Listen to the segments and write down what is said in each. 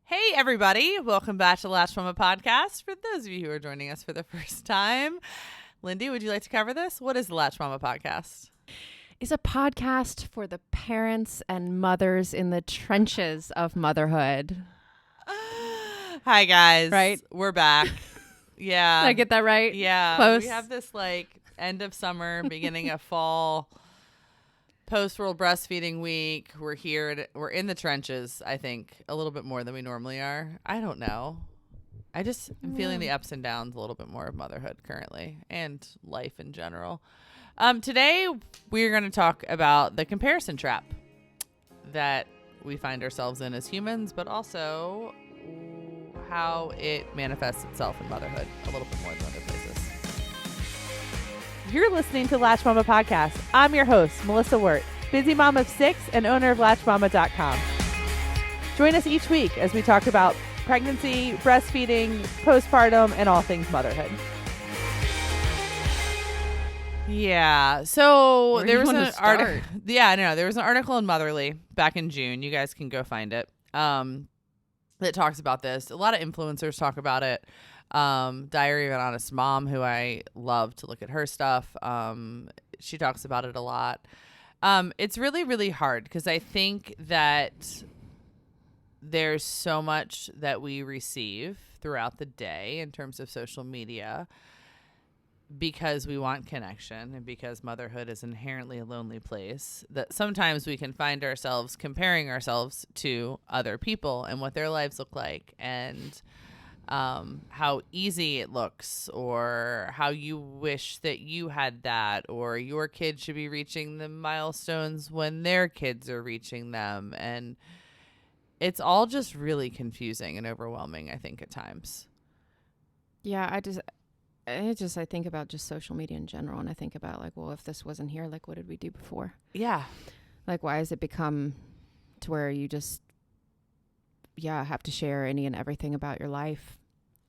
Hey, everybody. Welcome back to Latched podcast. For those of you who are joining us for the first time, Lindy, would you like to cover this? What is the Latched podcast? Is a podcast for the parents and mothers in the trenches of motherhood. Hi, guys. Right? We're back. Yeah. Did I get that right? Yeah. Close. We have this end of summer, beginning of fall, post-world breastfeeding week. We're here. We're in the trenches, I think, a little bit more than we normally are. I don't know. I just am feeling the ups and downs a little bit more of motherhood currently and life in general. Today, we're going to talk about the comparison trap that we find ourselves in as humans, but also how it manifests itself in motherhood a little bit more than other places. You're listening to Latched Mama Podcast. I'm your host, Melissa Wirt, busy mom of 6 and owner of LatchedMama.com. Join us each week as we talk about pregnancy, breastfeeding, postpartum, and all things motherhood. Yeah. So Where there do was you an wanna start? article. Yeah, no, there was an article in Motherly back in June. You guys can go find it. That talks about this. A lot of influencers talk about it. Diary of an Honest Mom, who I love to look at her stuff. She talks about it a lot. It's really, really hard because I think that there's so much that we receive throughout the day in terms of social media because we want connection and because motherhood is inherently a lonely place, that sometimes we can find ourselves comparing ourselves to other people and what their lives look like and how easy it looks, or how you wish that you had that, or your kid should be reaching the milestones when their kids are reaching them. And it's all just really confusing and overwhelming, I think, at times. Yeah, I think about just social media in general, and I think about well, if this wasn't here, what did we do before? Yeah. Why has it become to where you just have to share any and everything about your life?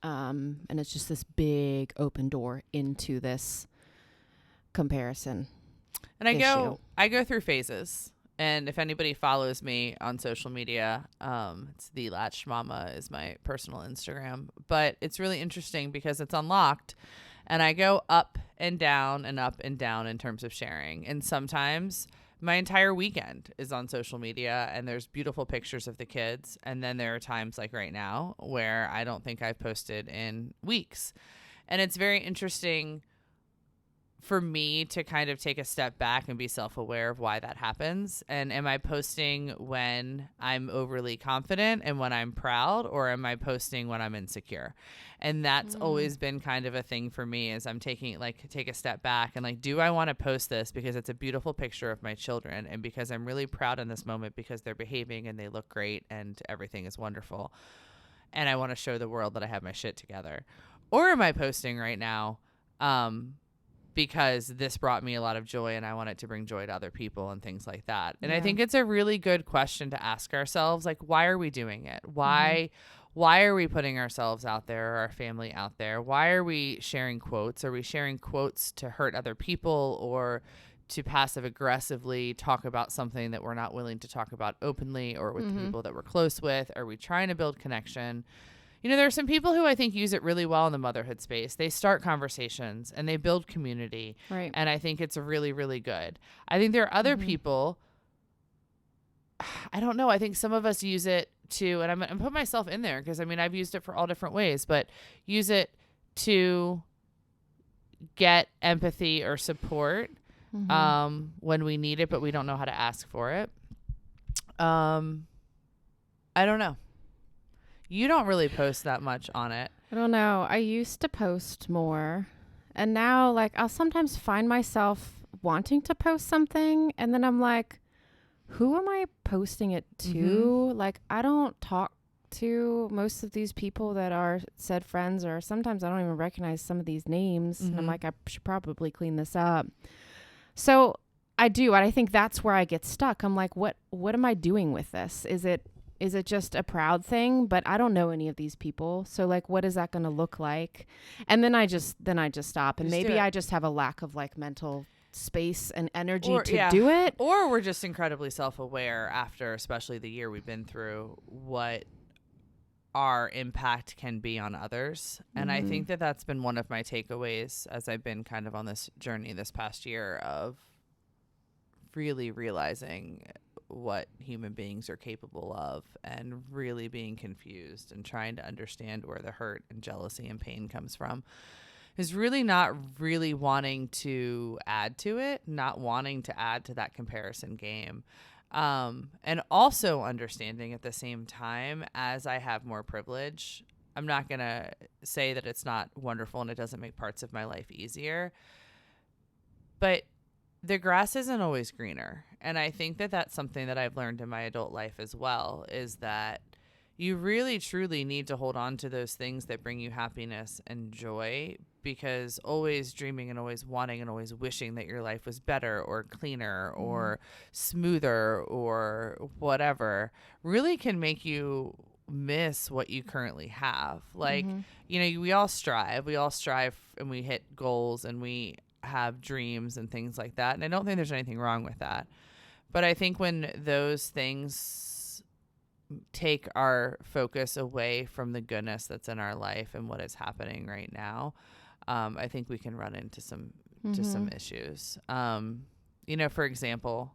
And it's just this big open door into this comparison. And I go through phases. And if anybody follows me on social media, it's the Latched Mama is my personal Instagram. But it's really interesting because it's unlocked, and I go up and down and up and down in terms of sharing. And sometimes my entire weekend is on social media and there's beautiful pictures of the kids. And then there are times like right now where I don't think I've posted in weeks. And it's very interesting for me to kind of take a step back and be self-aware of why that happens. And am I posting when I'm overly confident and when I'm proud, or am I posting when I'm insecure? And that's always been kind of a thing for me, is I'm taking take a step back and do I want to post this because it's a beautiful picture of my children and because I'm really proud in this moment because they're behaving and they look great and everything is wonderful. And I want to show the world that I have my shit together. Or am I posting right now, because this brought me a lot of joy and I want it to bring joy to other people and things like that. And I think it's a really good question to ask ourselves, why are we doing it? Why are we putting ourselves out there, or our family out there? Why are we sharing quotes? Are we sharing quotes to hurt other people or to passive aggressively talk about something that we're not willing to talk about openly or with the people that we're close with? Are we trying to build connection? There are some people who I think use it really well in the motherhood space. They start conversations and they build community. Right. And I think it's really, really good. I think there are other people, I don't know. I think some of us use it to, and I'm put myself in there because I've used it for all different ways, but use it to get empathy or support when we need it, but we don't know how to ask for it. I don't know. You don't really post that much on it. I don't know. I used to post more, and now I'll sometimes find myself wanting to post something, and then I'm like, who am I posting it to? I don't talk to most of these people that are said friends, or sometimes I don't even recognize some of these names. And I'm like, I should probably clean this up. So I do. And I think that's where I get stuck. I'm like, what am I doing with this? Is it just a proud thing? But I don't know any of these people. So what is that going to look like? And then I just stop. And maybe I just have a lack of mental space and energy to do it. Or we're just incredibly self-aware after, especially the year we've been through, what our impact can be on others. And I think that that's been one of my takeaways as I've been kind of on this journey this past year of really realizing what human beings are capable of and really being confused and trying to understand where the hurt and jealousy and pain comes from, is really not really wanting to add to it, not wanting to add to that comparison game. And also understanding at the same time, as I have more privilege, I'm not going to say that it's not wonderful and it doesn't make parts of my life easier, but the grass isn't always greener. And I think that that's something that I've learned in my adult life as well, is that you really truly need to hold on to those things that bring you happiness and joy, because always dreaming and always wanting and always wishing that your life was better or cleaner or smoother or whatever really can make you miss what you currently have. Like, you know, we all strive and we hit goals and we have dreams and things like that. And I don't think there's anything wrong with that. But I think when those things take our focus away from the goodness that's in our life and what is happening right now, I think we can run into some issues. You know, for example,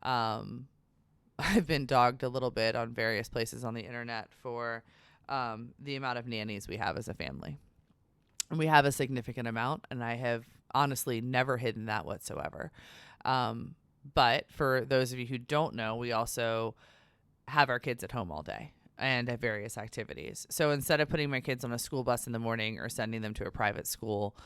I've been dogged a little bit on various places on the internet for the amount of nannies we have as a family. And we have a significant amount, and I have honestly never hidden that whatsoever. But for those of you who don't know, we also have our kids at home all day and at various activities. So instead of putting my kids on a school bus in the morning or sending them to a private school,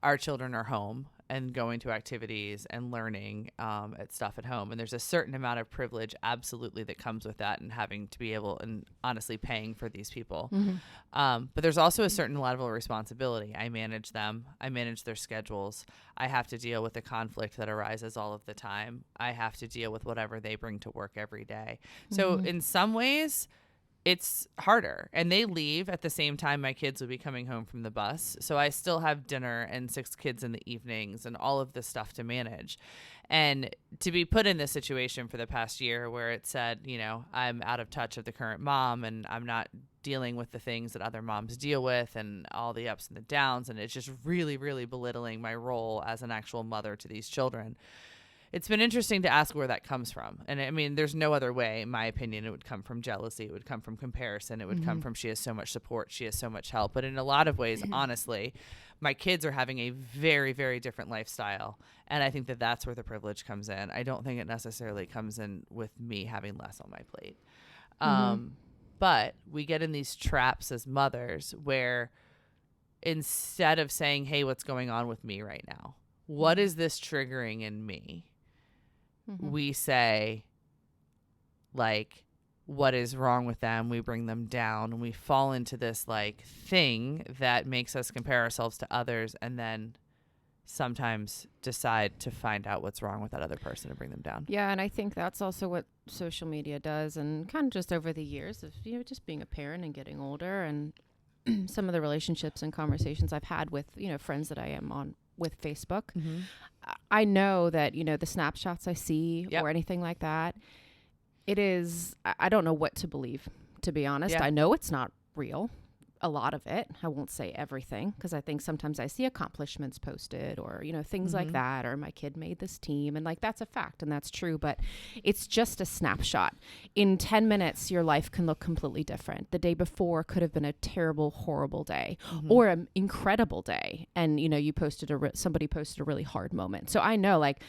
our children are home and going to activities and learning at stuff at home. And there's a certain amount of privilege absolutely that comes with that, and having to be able and honestly paying for these people. But there's also a certain level of responsibility. I manage them. I manage their schedules. I have to deal with the conflict that arises all of the time. I have to deal with whatever they bring to work every day. So in some ways, it's harder, and they leave at the same time my kids will be coming home from the bus. So I still have dinner and 6 kids in the evenings and all of this stuff to manage. And to be put in this situation for the past year where it said, you know, I'm out of touch of the current mom and I'm not dealing with the things that other moms deal with and all the ups and the downs. And it's just really, really belittling my role as an actual mother to these children. It's been interesting to ask where that comes from. And I mean, there's no other way, in my opinion. It would come from jealousy. It would come from comparison. It would come from she has so much support. She has so much help. But in a lot of ways, honestly, my kids are having a very, very different lifestyle. And I think that that's where the privilege comes in. I don't think it necessarily comes in with me having less on my plate. But we get in these traps as mothers where instead of saying, hey, what's going on with me right now? What is this triggering in me? We say, like, what is wrong with them? We bring them down, and we fall into this like thing that makes us compare ourselves to others, and then sometimes decide to find out what's wrong with that other person and bring them down. Yeah, and I think that's also what social media does, and kind of just over the years of, you know, just being a parent and getting older, and some of the relationships and conversations I've had with, you know, friends that I am on with Facebook. I know that, you know, the snapshots I see or anything like that, it is, I don't know what to believe, to be honest. I know it's not real. A lot of it. I won't say everything, because I think sometimes I see accomplishments posted or, you know, things like that, or my kid made this team, and like that's a fact and that's true, but it's just a snapshot. In 10 minutes, your life can look completely different. The day before could have been a terrible, horrible day or an incredible day. And, you know, you posted somebody posted a really hard moment. So I know, like,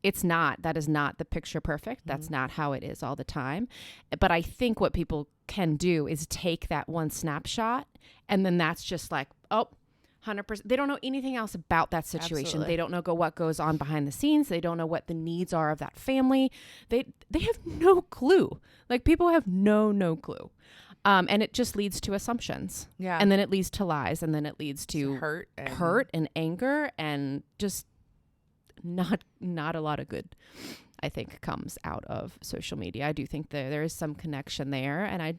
that is not the picture perfect. That's not how it is all the time. But I think what people can do is take that one snapshot, and then that's just like, oh, 100%. They don't know anything else about that situation. Absolutely. They don't know what goes on behind the scenes. They don't know what the needs are of that family. They have no clue. Like, people have no clue. And it just leads to assumptions. Yeah. And then it leads to lies, and then it leads to hurt and anger, and just not a lot of good, I think, comes out of social media. I do think that there is some connection there, and I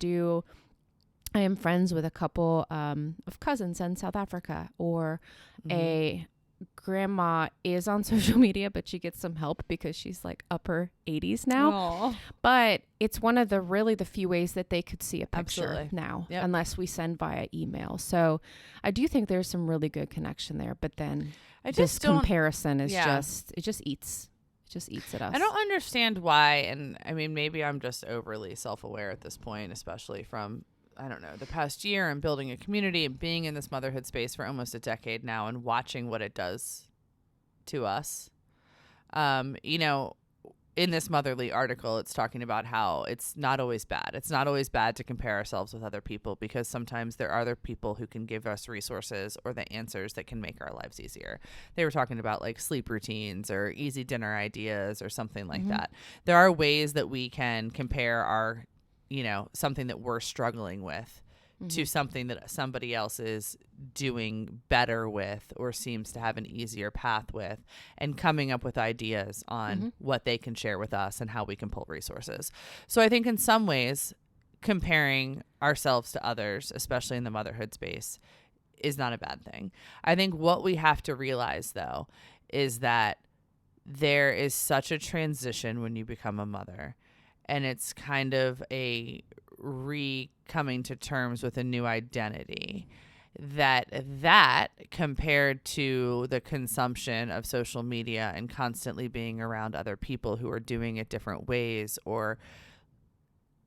am friends with a couple of cousins in South Africa, or a grandma is on social media, but she gets some help because she's like upper 80s now. Aww. But it's one of the few ways that they could see a picture Absolutely. now, Yep. unless we send via email. So I do think there's some really good connection there. But then this comparison is it just eats at us. I don't understand why. And I mean, maybe I'm just overly self-aware at this point, especially from, I don't know, the past year and building a community and being in this motherhood space for almost a decade now and watching what it does to us. You know, in this motherly article, it's talking about how it's not always bad. It's not always bad to compare ourselves with other people, because sometimes there are other people who can give us resources or the answers that can make our lives easier. They were talking about like sleep routines or easy dinner ideas or something like that. There are ways that we can compare our, you know, something that we're struggling with to something that somebody else is doing better with or seems to have an easier path with, and coming up with ideas on what they can share with us and how we can pull resources. So I think in some ways, comparing ourselves to others, especially in the motherhood space, is not a bad thing. I think what we have to realize, though, is that there is such a transition when you become a mother. And it's kind of a coming to terms with a new identity, that compared to the consumption of social media and constantly being around other people who are doing it different ways, or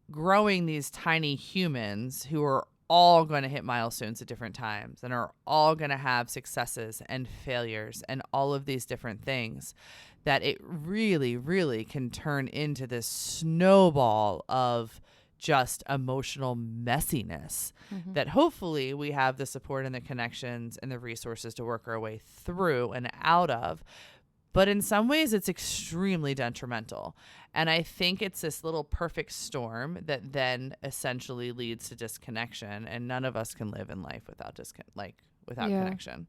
growing these tiny humans who are all going to hit milestones at different times and are all going to have successes and failures and all of these different things, that it really, really can turn into this snowball of just emotional messiness that hopefully we have the support and the connections and the resources to work our way through and out of. But in some ways, it's extremely detrimental. And I think it's this little perfect storm that then essentially leads to disconnection. And none of us can live in life without connection.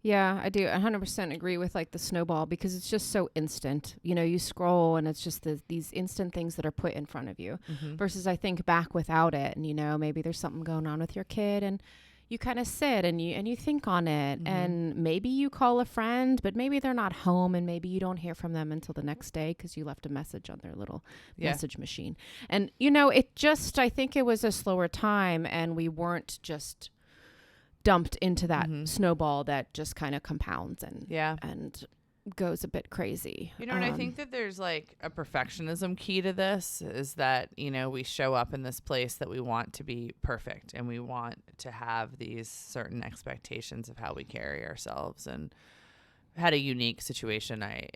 Yeah, I do 100% agree with like the snowball, because it's just so instant. You know, you scroll and it's just these instant things that are put in front of you versus I think back without it. And, you know, maybe there's something going on with your kid and you kind of sit and you think on it and maybe you call a friend, but maybe they're not home and maybe you don't hear from them until the next day because you left a message on their little message machine. And, you know, I think it was a slower time and we weren't just dumped into that snowball that just kind of compounds and goes a bit crazy. You know, and I think that there's like a perfectionism key to this, is that, you know, we show up in this place that we want to be perfect and we want to have these certain expectations of how we carry ourselves. And I had a unique situation. I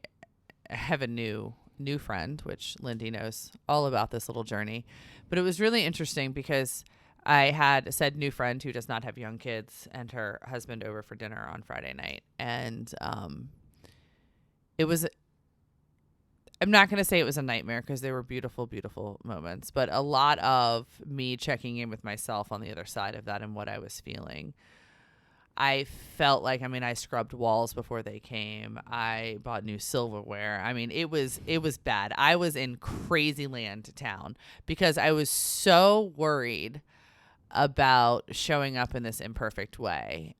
have a new friend, which Lindy knows all about this little journey, but it was really interesting because I had said new friend who does not have young kids and her husband over for dinner on Friday night. And it was, I'm not going to say it was a nightmare because they were beautiful, beautiful moments, but a lot of me checking in with myself on the other side of that and what I was feeling. I felt like, I mean, I scrubbed walls before they came. I bought new silverware. I mean, it was bad. I was in crazy land town because I was so worried about showing up in this imperfect way,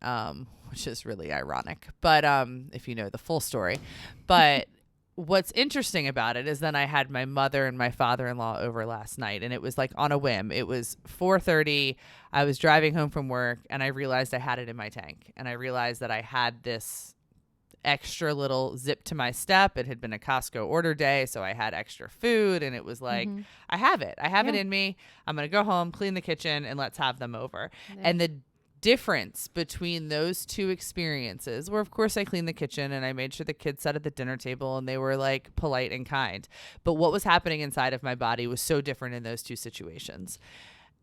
which is really ironic, but if you know the full story. But what's interesting about it is then I had my mother and my father-in-law over last night, and it was like on a whim. It was 4:30. I was driving home from work, and I realized I had it in my tank, and I realized that I had this extra little zip to my step. It had been a Costco order day, so I had extra food, and it was like, I have it in me. I'm going to go home, clean the kitchen, and let's have them over. Yeah. And the difference between those two experiences were, of course, I cleaned the kitchen and I made sure the kids sat at the dinner table and they were like polite and kind. But what was happening inside of my body was so different in those two situations.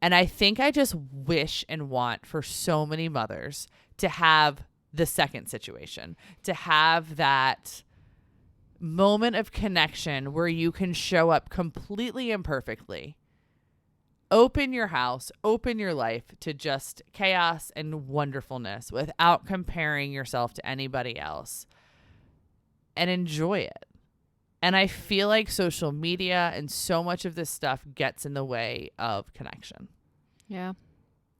And I think I just wish and want for so many mothers to have the second situation, to have that moment of connection where you can show up completely imperfectly, open your house, open your life to just chaos and wonderfulness without comparing yourself to anybody else, and enjoy it. And I feel like social media and so much of this stuff gets in the way of connection. Yeah.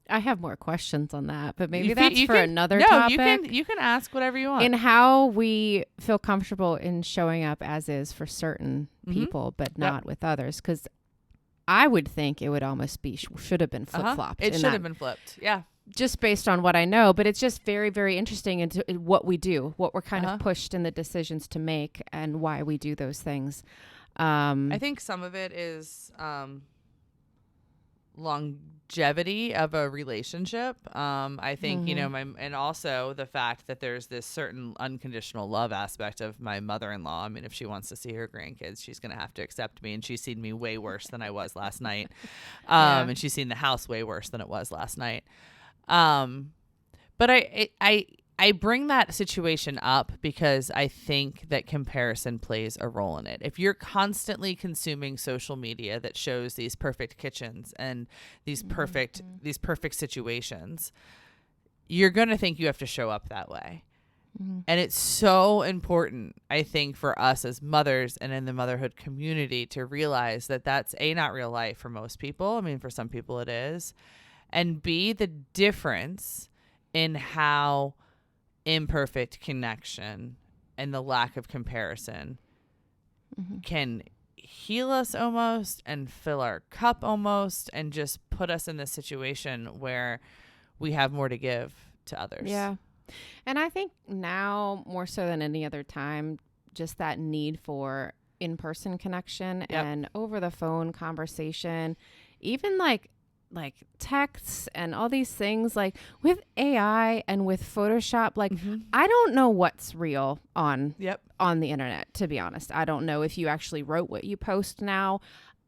I have more questions on that, but maybe You that's for can- another no, topic. you can ask whatever you want. In how we feel comfortable in showing up as is for certain people, but not with others. Because I would think it would almost be should have been flip-flopped. It should have been flipped. Yeah. Just based on what I know, but it's just very, very interesting into what we do, what we're kind of pushed in the decisions to make, and why we do those things. I think some of it is longevity of a relationship. I think, and also the fact that there's this certain unconditional love aspect of my mother-in-law. I mean, if she wants to see her grandkids, she's going to have to accept me, and she's seen me way worse than I was last night. And she's seen the house way worse than it was last night. But I bring that situation up because I think that comparison plays a role in it. If you're constantly consuming social media that shows these perfect kitchens and these perfect situations, you're going to think you have to show up that way. And it's so important, I think, for us as mothers and in the motherhood community to realize that that's not real life for most people. I mean, for some people it is. And B, the difference in how imperfect connection and the lack of comparison can heal us almost and fill our cup almost and just put us in this situation where we have more to give to others. Yeah. And I think now more so than any other time, just that need for in-person connection and over the phone conversation, even like texts and all these things, like with AI and with Photoshop, like I don't know what's real on the internet, to be honest. I don't know if you actually wrote what you post now.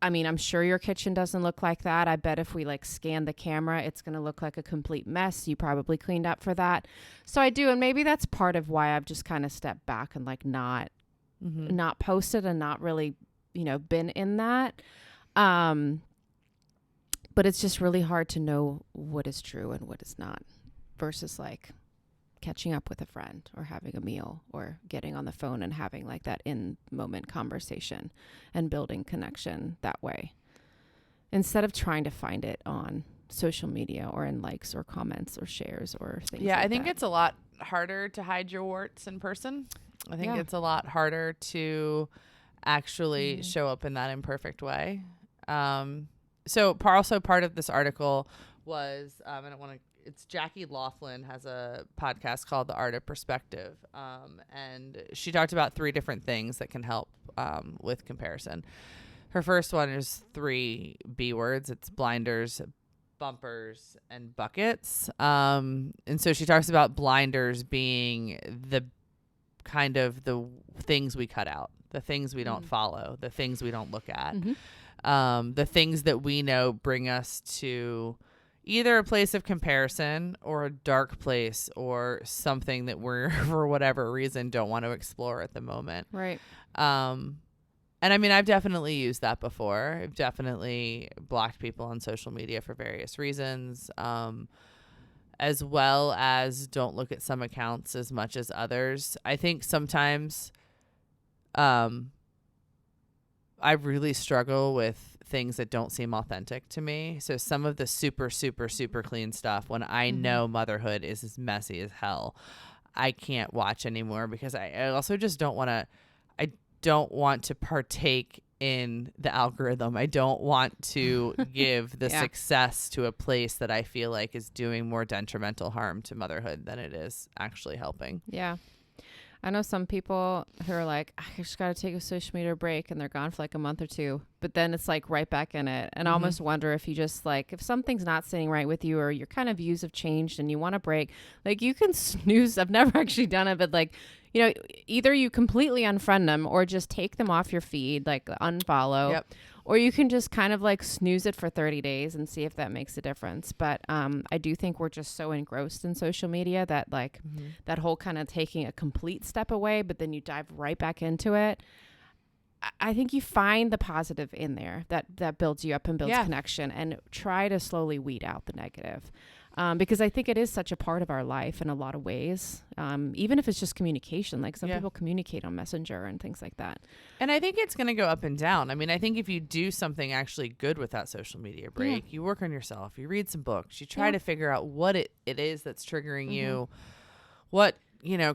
I mean, I'm sure your kitchen doesn't look like that. I bet if we like scan the camera, it's going to look like a complete mess. You probably cleaned up for that. So I do. And maybe that's part of why I've just kind of stepped back and like not posted and not really, been in that. But it's just really hard to know what is true and what is not versus like catching up with a friend or having a meal or getting on the phone and having like that in-moment conversation and building connection that way instead of trying to find it on social media or in likes or comments or shares or things like I think that. it's a lot harder to hide your warts in person. I think it's a lot harder to actually show up in that imperfect way. So also part of this article was, it's Jackie Laughlin has a podcast called The Art of Perspective. And she talked about 3 different things that can help with comparison. Her first one is 3 B words. It's blinders, bumpers, and buckets. And so she talks about blinders being the kind of the things we cut out, the things we don't follow, the things we don't look at. The things that we know bring us to either a place of comparison or a dark place or something that we're, for whatever reason, don't want to explore at the moment. Right. And I mean, I've definitely used that before. I've definitely blocked people on social media for various reasons, as well as don't look at some accounts as much as others. I think sometimes I really struggle with things that don't seem authentic to me. So some of the super, super, super clean stuff, when I know motherhood is as messy as hell, I can't watch anymore because I also just don't want to partake in the algorithm. I don't want to give the success to a place that I feel like is doing more detrimental harm to motherhood than it is actually helping. Yeah. I know some people who are like, I just got to take a social media break, and they're gone for like a month or 2, but then it's like right back in it. And I almost wonder if you just like, if something's not sitting right with you or your kind of views have changed and you want to break, like you can snooze. I've never actually done it, but like, either you completely unfriend them or just take them off your feed, like unfollow, or you can just kind of like snooze it for 30 days and see if that makes a difference. But I do think we're just so engrossed in social media that like that whole kind of taking a complete step away, but then you dive right back into it. I think you find the positive in there that builds you up and builds connection, and try to slowly weed out the negative. Because I think it is such a part of our life in a lot of ways, even if it's just communication. Like some people communicate on Messenger and things like that. And I think it's going to go up and down. I mean, I think if you do something actually good with that social media break, you work on yourself, you read some books, you try to figure out what it is that's triggering you, what,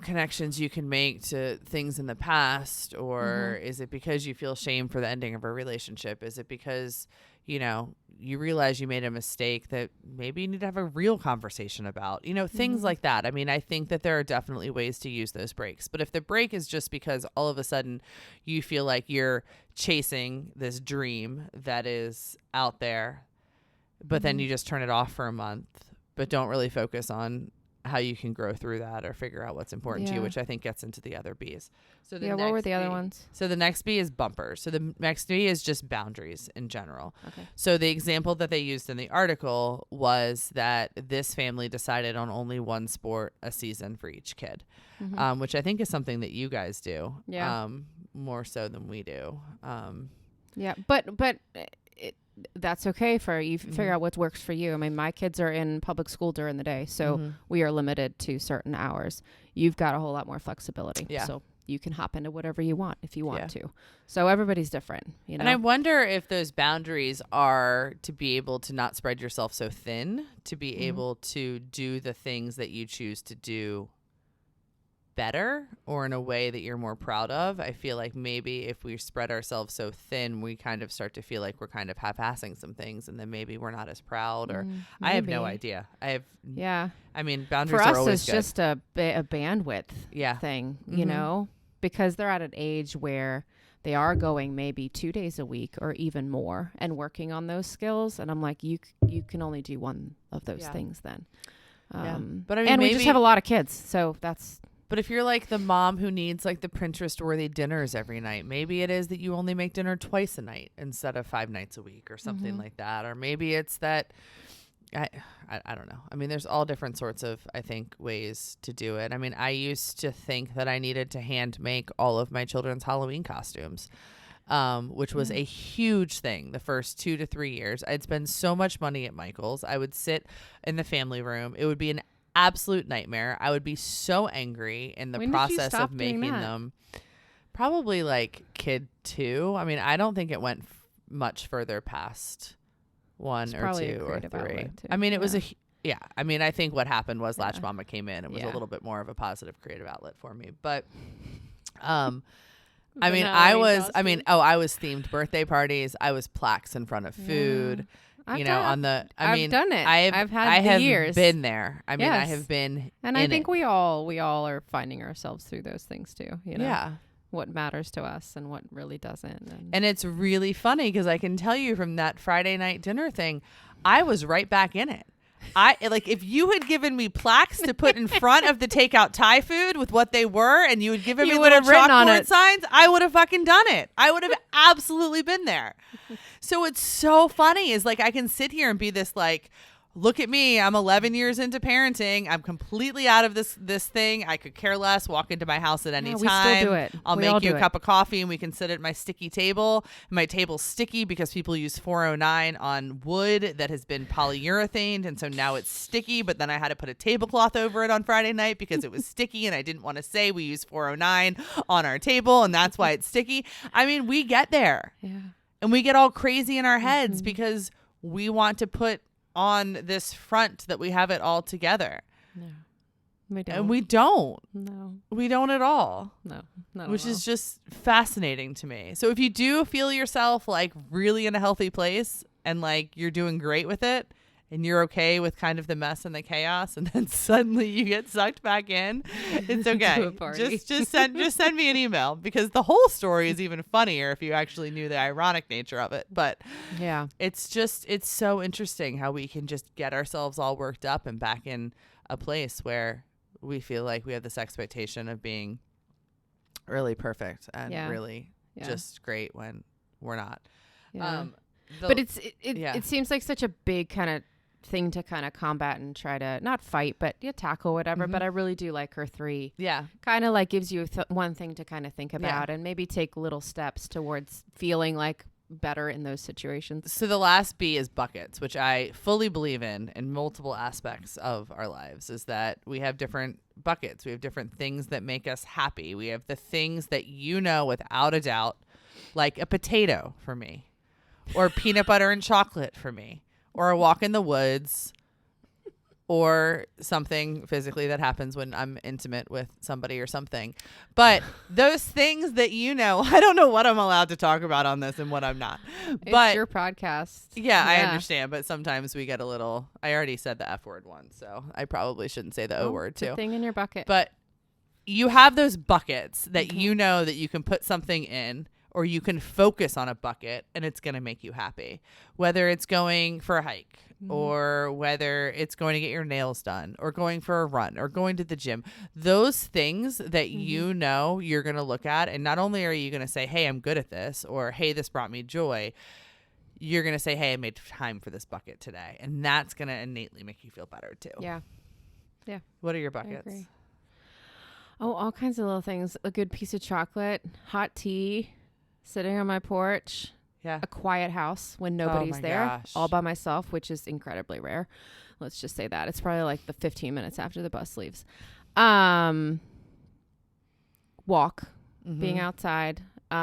connections you can make to things in the past, or is it because you feel shame for the ending of a relationship? Is it because, you realize you made a mistake that maybe you need to have a real conversation about, things like that. I mean, I think that there are definitely ways to use those breaks. But if the break is just because all of a sudden you feel like you're chasing this dream that is out there, but then you just turn it off for a month, but don't really focus on how you can grow through that or figure out what's important to you, which I think gets into the other B's. So what were the other ones? So the next B is bumpers. So the next B is just boundaries in general. Okay. So the example that they used in the article was that this family decided on only one sport a season for each kid, which I think is something that you guys do, more so than we do. But that's okay for you. Figure out what works for you. I mean, my kids are in public school during the day, so we are limited to certain hours. You've got a whole lot more flexibility. So you can hop into whatever you want if you want to. So everybody's different, And I wonder if those boundaries are to be able to not spread yourself so thin, to be able to do the things that you choose to do better or in a way that you're more proud of. I feel like maybe if we spread ourselves so thin, we kind of start to feel like we're kind of half-assing some things, and then maybe we're not as proud, or I have no idea. I mean, boundaries for are us, always it's good. Just a bandwidth thing, because they're at an age where they are going maybe 2 days a week or even more and working on those skills. And I'm like, you can only do one of those things then. But I mean, and we just have a lot of kids, so that's. But if you're like the mom who needs like the Pinterest-worthy dinners every night, maybe it is that you only make dinner twice a night instead of 5 nights a week or something like that. Or maybe it's that, I don't know. I mean, there's all different sorts of, I think, ways to do it. I mean, I used to think that I needed to hand make all of my children's Halloween costumes, which was a huge thing the first 2 to 3 years. I'd spend so much money at Michael's. I would sit in the family room. It would be an absolute nightmare. I would be so angry in the process of making them. Probably like kid 2. I mean, I don't think it went much further past 1 or 2 or 3. I mean, it was I mean, I think what happened was Latched Mama came in and was a little bit more of a positive creative outlet for me. But I mean, I was themed birthday parties. I was plaques in front of food. I've done it. I've had years. Been there. I mean, I have been. And I think we all are finding ourselves through those things too. What matters to us and what really doesn't. And it's really funny because I can tell you from that Friday night dinner thing, I was right back in it. If you had given me plaques to put in front of the takeout Thai food with what they were, and you had given me little chalkboard signs, I would have fucking done it. I would have absolutely been there. So it's so funny is like, I can sit here and be this like, look at me. I'm 11 years into parenting. I'm completely out of this thing. I could care less. Walk into my house at any time. We still do it. I'll make you a cup of coffee and we can sit at my sticky table. My table's sticky because people use 409 on wood that has been polyurethaned. And so now it's sticky. But then I had to put a tablecloth over it on Friday night because it was sticky. And I didn't want to say we use 409 on our table. And that's why it's sticky. I mean, we get there. Yeah. And we get all crazy in our heads because we want to put on this front that we have it all together. No, we don't. And we don't. No. We don't at all. No, not which is just fascinating to me. So if you do feel yourself like really in a healthy place and like you're doing great with it and you're okay with kind of the mess and the chaos, and then suddenly you get sucked back in, it's okay. Just send me an email, because the whole story is even funnier if you actually knew the ironic nature of it. But yeah, it's so interesting how we can just get ourselves all worked up and back in a place where we feel like we have this expectation of being really perfect and really just great when we're not. Yeah. But it seems like such a big kind of thing to kind of combat and try to not fight, but tackle whatever. But I really do like her 3. Yeah. Kind of like gives you one thing to kind of think about and maybe take little steps towards feeling like better in those situations. So the last B is buckets, which I fully believe in multiple aspects of our lives, is that we have different buckets. We have different things that make us happy. We have the things that without a doubt, like a potato for me, or peanut butter and chocolate for me, or a walk in the woods, or something physically that happens when I'm intimate with somebody or something. But those things that I don't know what I'm allowed to talk about on this and what I'm not. But it's your podcast. Yeah, I understand. But sometimes we get a little, I already said the F word once, so I probably shouldn't say the O word too. Thing in your bucket. But you have those buckets that that you can put something in, or you can focus on a bucket and it's going to make you happy. Whether it's going for a hike, or whether it's going to get your nails done, or going for a run, or going to the gym. Those things that you're going to look at, and not only are you going to say, hey, I'm good at this, or hey, this brought me joy, you're going to say, hey, I made time for this bucket today. And that's going to innately make you feel better too. Yeah. Yeah. What are your buckets? I agree. Oh, all kinds of little things. A good piece of chocolate, hot tea, sitting on my porch. Yeah. A quiet house when nobody's there, gosh. all by myself, which is incredibly rare. Let's just say that. It's probably like the 15 minutes after the bus leaves. Walk, being outside. Good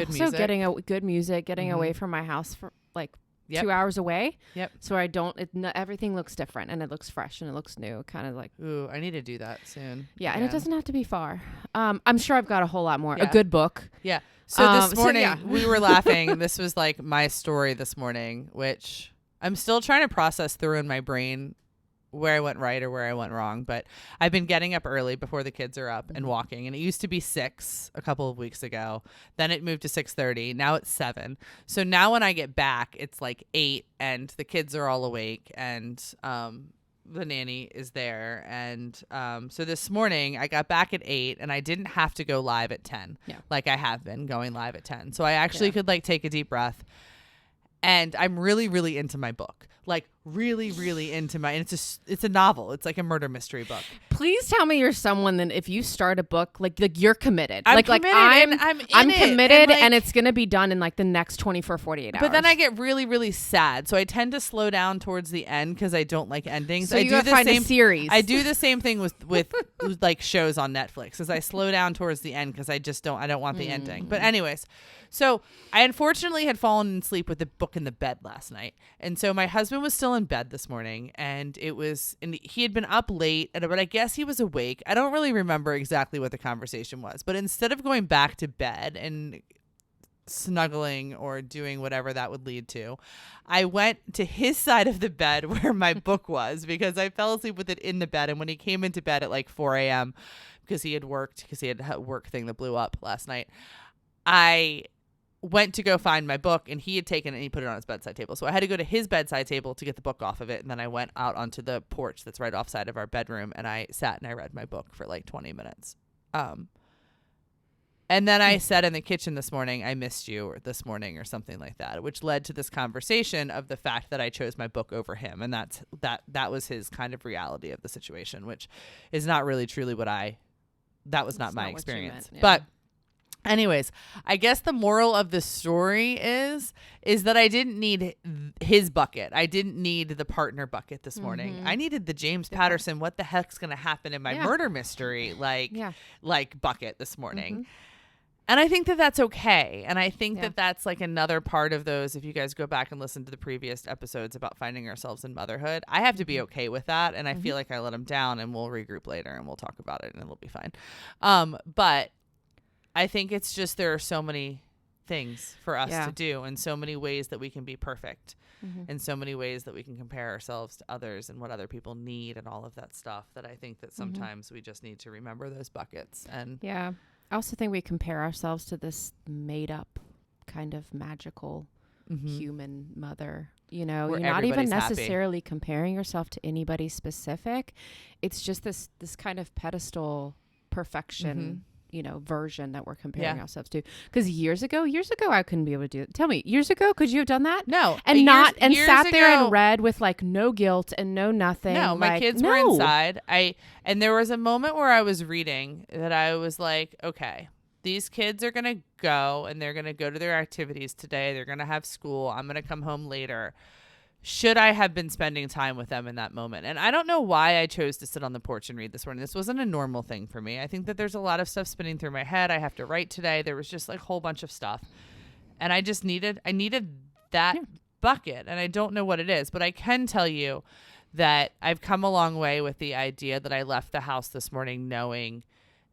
also music. getting good music, getting away from my house for like 2 hours away. Yep. So everything looks different and it looks fresh and it looks new. Kind of like, ooh, I need to do that soon. Yeah. And it doesn't have to be far. I'm sure I've got a whole lot more. Yeah. A good book. Yeah. So this morning yeah. we were laughing. This was like my story this morning, which I'm still trying to process through in my brain where I went right or where I went wrong. But I've been getting up early before the kids are up and walking. And it used to be 6 a couple of weeks ago. Then it moved to 6:30. Now it's 7. So now when I get back, it's like 8 and the kids are all awake and the nanny is there. And so this morning I got back at 8 and I didn't have to go live at 10 like I have been going live at 10. So I actually could like take a deep breath. And I'm really, really into my book. Like really, really into my, and it's a novel. It's like a murder mystery book. Please tell me you're someone that if you start a book, like you're committed. I'm committed and it's going to be done in like the next 24, 48 hours. But then I get really, really sad. So I tend to slow down towards the end because I don't like endings. So you gotta find a series. I do the same thing with like shows on Netflix, as I slow down towards the end because I don't want the ending. But anyways, so I unfortunately had fallen asleep with the book in the bed last night. And so my husband was still in bed this morning and he had been up late, but I guess he was awake. I don't really remember exactly what the conversation was, but instead of going back to bed and snuggling or doing whatever that would lead to, I went to his side of the bed where my book was because I fell asleep with it in the bed. And when he came into bed at like 4 a.m. because he had a work thing that blew up last night, I went to go find my book and he had taken it and he put it on his bedside table. So I had to go to his bedside table to get the book off of it. And then I went out onto the porch that's right offside of our bedroom and I sat and I read my book for like 20 minutes. And then I said in the kitchen this morning, I missed you or this morning or something like that, which led to this conversation of the fact that I chose my book over him. And that was his kind of reality of the situation, which is not really truly that was not my experience. But anyways, I guess the moral of the story is that I didn't need his bucket. I didn't need the partner bucket this morning. I needed the James Patterson, what the heck's going to happen in my murder mystery, like bucket this morning. And I think that that's okay. And I think that that's like another part of those. If you guys go back and listen to the previous episodes about finding ourselves in motherhood, I have to be okay with that. And I feel like I let him down and we'll regroup later and we'll talk about it and it'll be fine. But I think it's just there are so many things for us to do and so many ways that we can be perfect and so many ways that we can compare ourselves to others and what other people need and all of that stuff that I think that sometimes we just need to remember those buckets. And I also think we compare ourselves to this made up kind of magical human mother. You know, where you're not even happy. necessarily comparing yourself to anybody specific. It's just this kind of pedestal perfection version that we're comparing ourselves to. Because years ago, I couldn't be able to do it. Tell me, years ago, could you have done that? No. And years sat there ago, and read with like no guilt and no nothing. No, my kids were inside. And there was a moment where I was reading that I was like, okay, these kids are going to go and they're going to go to their activities today. They're going to have school. I'm going to come home later. Should I have been spending time with them in that moment? And I don't know why I chose to sit on the porch and read this morning. This wasn't a normal thing for me. I think that there's a lot of stuff spinning through my head. I have to write today. There was just like a whole bunch of stuff. And I needed that bucket. And I don't know what it is, but I can tell you that I've come a long way with the idea that I left the house this morning knowing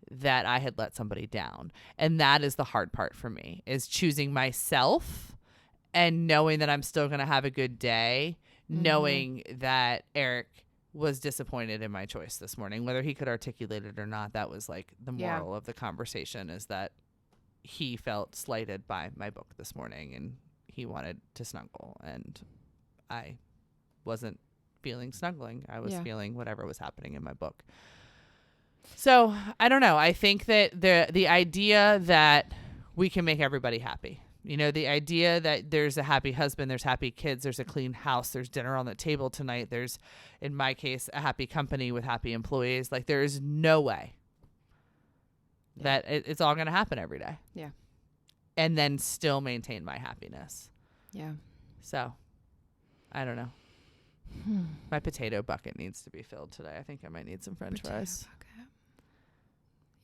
that I had let somebody down. And that is the hard part for me, is choosing myself and knowing that I'm still going to have a good day, knowing that Eric was disappointed in my choice this morning, whether he could articulate it or not. That was like the moral of the conversation, is that he felt slighted by my book this morning and he wanted to snuggle. And I wasn't feeling snuggling. I was feeling whatever was happening in my book. So I don't know. I think that the idea that we can make everybody happy, the idea that there's a happy husband, there's happy kids, there's a clean house, there's dinner on the table tonight, there's, in my case, a happy company with happy employees. Like, there is no way that it's all going to happen every day. Yeah. And then still maintain my happiness. Yeah. So, I don't know. My potato bucket needs to be filled today. I think I might need some French fries. Bucket.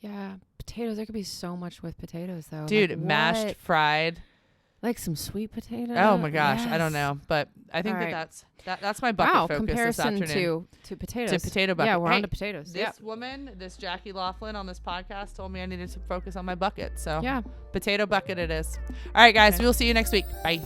Yeah, potatoes. There could be so much with potatoes, though. Dude, like mashed, fried. Like some sweet potatoes. Oh my gosh, yes. I don't know, but I think that's my bucket focus comparison this afternoon. to potatoes. To potato bucket. Yeah, we're on to potatoes. This woman, this Jackie Laughlin on this podcast, told me I needed to focus on my bucket. So yeah, potato bucket it is. All right, guys, we'll see you next week. Bye.